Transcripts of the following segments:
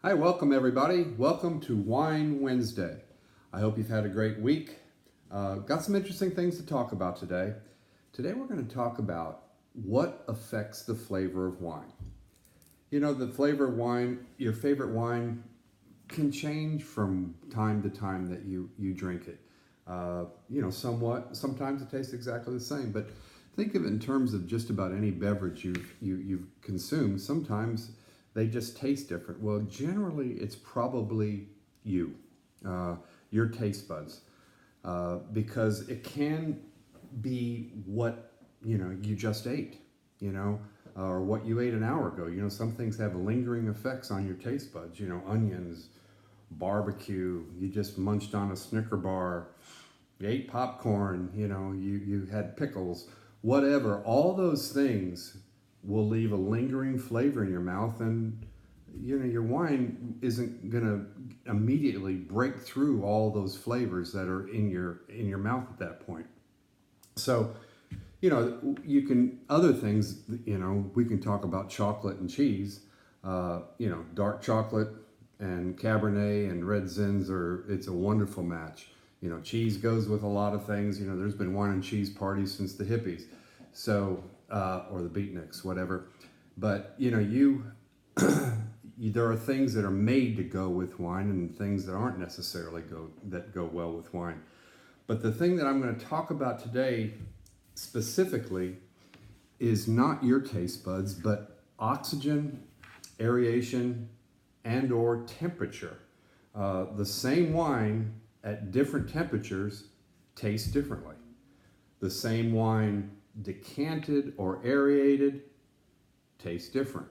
Hi, welcome everybody. Welcome to Wine Wednesday. I hope you've had a great week. Got some interesting things to talk about today. Today we're going to talk about what affects the flavor of wine. You know, the flavor of wine, your favorite wine can change from time to time that you drink it. Somewhat. Sometimes it tastes exactly the same, but think of it in terms of just about any beverage you've consumed. Sometimes they just taste different. Well, generally, it's probably your taste buds, because it can be what you just ate, or what you ate an hour ago. Some things have lingering effects on your taste buds. Onions, barbecue. You just munched on a Snicker bar. You ate popcorn. You had pickles. Whatever. All those things will leave a lingering flavor in your mouth, and your wine isn't going to immediately break through all those flavors that are in your mouth at that point. So you can other things. We can talk about chocolate and cheese. Dark chocolate and Cabernet and red Zins it's a wonderful match. Cheese goes with a lot of things. There's been wine and cheese parties since the hippies. So or the beatniks, whatever. But there are things that are made to go with wine and things that aren't necessarily go well with wine. But the thing that I'm going to talk about today specifically is not your taste buds, but oxygen, aeration, and or temperature. The same wine at different temperatures tastes differently. The same wine decanted or aerated tastes different.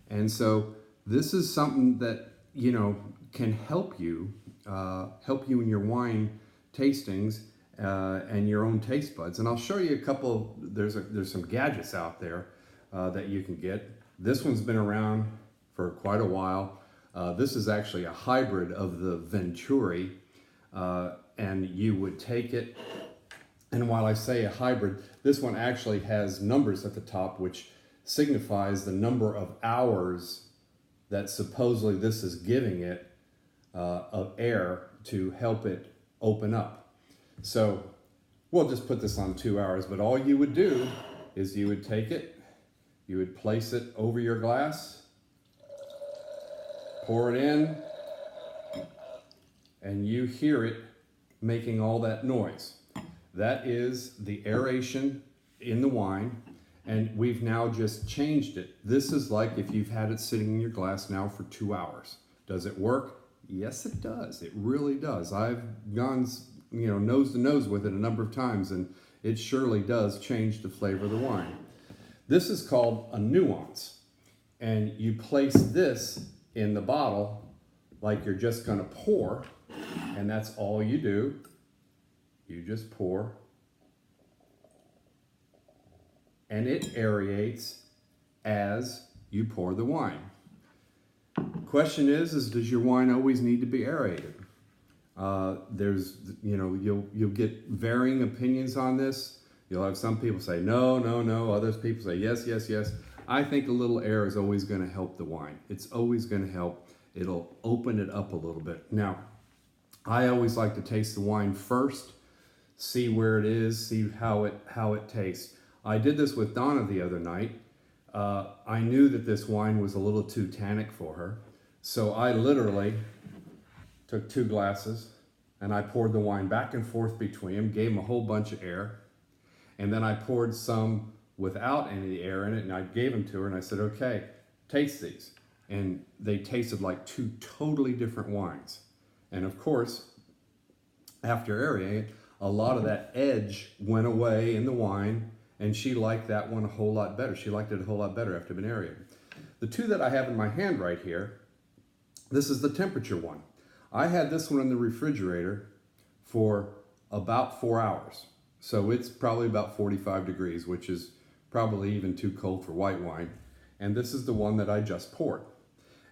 And so this is something that can help you in your wine tastings and your own taste buds. And I'll show you a couple. There's some gadgets out there that you can get. This one's been around for quite a while. This is actually a hybrid of the Venturi, and you would take it. And while I say a hybrid, this one actually has numbers at the top, which signifies the number of hours that supposedly this is giving it of air to help it open up. So we'll just put this on 2 hours, but all you would do is you would take it, you would place it over your glass, pour it in, and you hear it making all that noise. That is the aeration in the wine, and we've now just changed it. This is like if you've had it sitting in your glass now for 2 hours. Does it work? Yes, it does. It really does. I've gone, nose to nose with it a number of times, and it surely does change the flavor of the wine. This is called a nuance, and you place this in the bottle like you're just going to pour, and that's all you do. You just pour, and it aerates as you pour the wine. Question is does your wine always need to be aerated? You'll get varying opinions on this. You'll have some people say no. Others people say yes. I think a little air is always going to help the wine. It's always going to help. It'll open it up a little bit. Now, I always like to taste the wine first. See where it is, see how it tastes. I did this with Donna the other night. I knew that this wine was a little too tannic for her, so I literally took 2 glasses and I poured the wine back and forth between them, gave them a whole bunch of air, and then I poured some without any air in it, and I gave them to her and I said, okay, taste these. And they tasted like 2 totally different wines. And of course, after aerating, a lot of that edge went away in the wine, and she liked that one a whole lot better. She liked it a whole lot better after being aerated. The 2 that I have in my hand right here, this is the temperature one. I had this one in the refrigerator for about 4 hours. So it's probably about 45 degrees, which is probably even too cold for white wine. And this is the one that I just poured.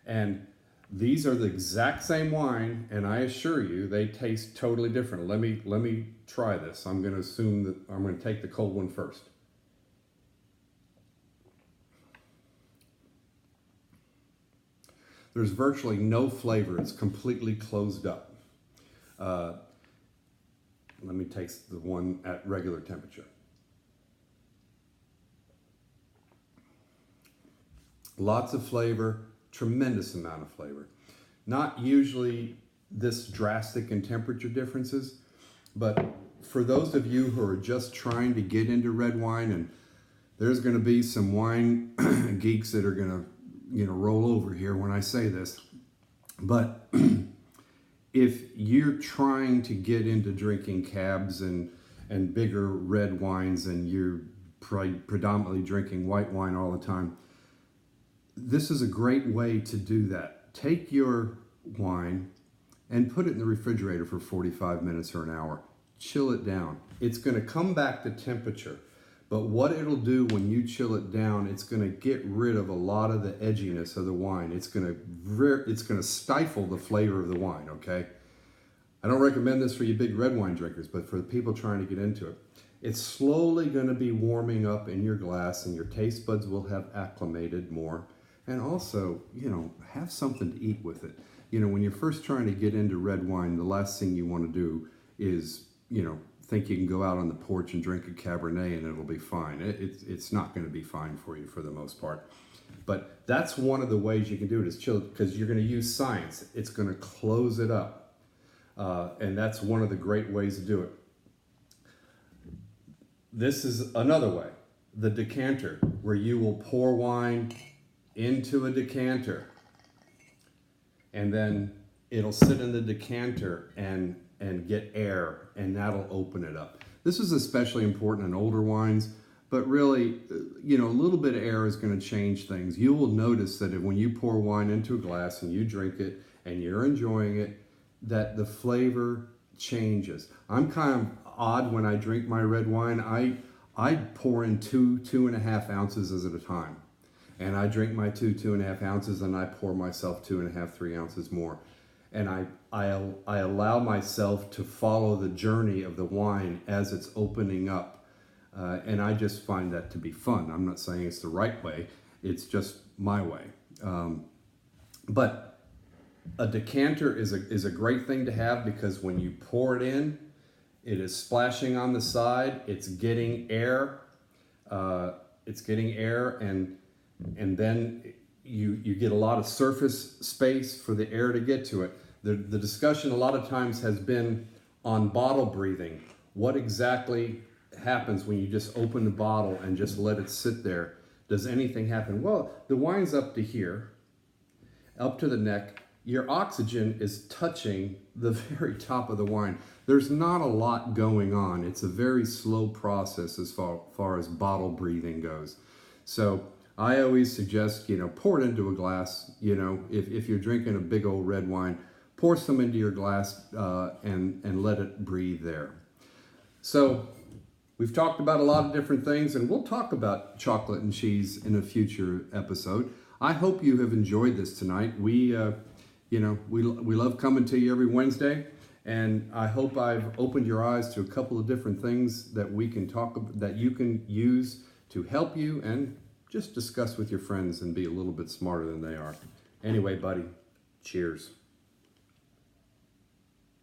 And these are the exact same wine, and I assure you, they taste totally different. Let me try this. I'm going to assume that I'm going to take the cold one first. there's virtually no flavor. It's completely closed up. Let me taste the one at regular temperature. Lots of flavor, tremendous amount of flavor. Not usually this drastic in temperature differences, but for those of you who are just trying to get into red wine, and there's going to be some wine geeks that are going to roll over here when I say this, but if you're trying to get into drinking cabs and bigger red wines, and you're predominantly drinking white wine all the time, this is a great way to do that. Take your wine and put it in the refrigerator for 45 minutes or an hour. Chill it down. It's going to come back to temperature, but what it'll do when you chill it down, it's going to get rid of a lot of the edginess of the wine. It's going to stifle the flavor of the wine, okay? I don't recommend this for you big red wine drinkers, but for the people trying to get into it, it's slowly going to be warming up in your glass, and your taste buds will have acclimated more. And also, have something to eat with it. When you're first trying to get into red wine, the last thing you want to do is, think you can go out on the porch and drink a Cabernet and it'll be fine. It's not going to be fine for you for the most part. But that's one of the ways you can do it, is chill, because you're going to use science. It's going to close it up. And that's one of the great ways to do it. This is another way, the decanter, where you will pour wine into a decanter, and then it'll sit in the decanter and get air, and that'll open it up. This is especially important in older wines, but really, a little bit of air is going to change things. You will notice that when you pour wine into a glass and you drink it and you're enjoying it, that the flavor changes. I'm kind of odd when I drink my red wine. I pour in 2.5 ounces at a time. And I drink my 2.5 ounces, and I pour myself 2.5, 3 ounces more. And I allow myself to follow the journey of the wine as it's opening up. And I just find that to be fun. I'm not saying it's the right way. It's just my way. But a decanter is a great thing to have, because when you pour it in, it is splashing on the side. It's getting air. And then you get a lot of surface space for the air to get to it. The discussion a lot of times has been on bottle breathing. What exactly happens when you just open the bottle and just let it sit there? Does anything happen? Well, the wine's up to here, up to the neck. Your oxygen is touching the very top of the wine. There's not a lot going on. It's a very slow process as far as bottle breathing goes. So I always suggest, pour it into a glass. If you're drinking a big old red wine, pour some into your glass and let it breathe there. So we've talked about a lot of different things, and we'll talk about chocolate and cheese in a future episode. I hope you have enjoyed this tonight. We love coming to you every Wednesday, and I hope I've opened your eyes to a couple of different things that we can talk about, that you can use to help you and just discuss with your friends and be a little bit smarter than they are. Anyway, buddy, cheers.